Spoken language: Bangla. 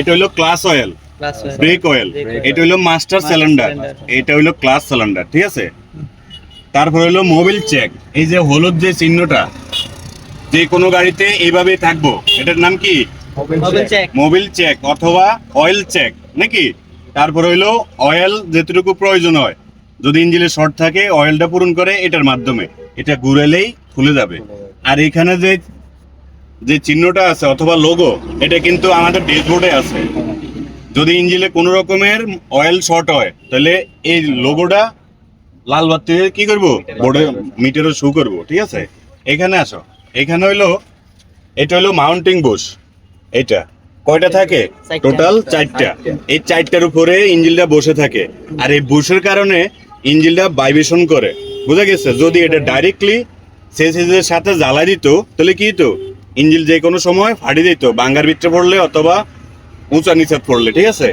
এটা হলো ক্লাস অয়েল, ব্রেক অয়েল, এটা হলো মাস্টার সিলিন্ডার, এটা হলো ক্লাস সিলিন্ডার, ঠিক আছে। তারপর হলো মোবিল চেক, এই যে হলুদ যে চিহ্নটা যে কোনো গাড়িতে এইভাবেই থাকবো, এটার নাম কি? মোবিল চেক অথবা অয়েল চেক নাকি। তারপর হইলো অয়েল যেটুকু প্রয়োজন হয়, যদি ইঞ্জিনে শর্ট থাকে অয়েলটা পূরণ করে এটার মাধ্যমে, এটা ঘুরেলেই খুলে যাবে। আর এখানে যে যে চিহ্নটা আছে অথবা লোগো, এটা কিন্তু আমাদের ড্যাশবোর্ডে আছে। যদি ইঞ্জিনে কোনো রকমের অয়েল শর্ট হয় তাহলে এই লোগোটা লাল বাতি কি করব, বোর্ডে মিটারে শো করব, ঠিক আছে। এখানে আসো, এখানে হইলো এটা হলো মাউন্টিং বুশ। এটা কয়টা থাকে? টোটাল 4টা। এই 4টার উপরে ইঞ্জিনটা বসে থাকে, আর এই বুশের কারণে ইঞ্জিনটা ভাইব্রেশন করে, বুঝা গেছে। যদি এটা ডাইরেক্টলি সেসের সাথে জ্বালা দিত তাহলে কি হতো, ইঞ্জিন যে কোনো সময় ফাটি দিত, বাঙ্গার ভিতরে পড়লে অথবা উঁচা নিচে পড়লে, ঠিক আছে।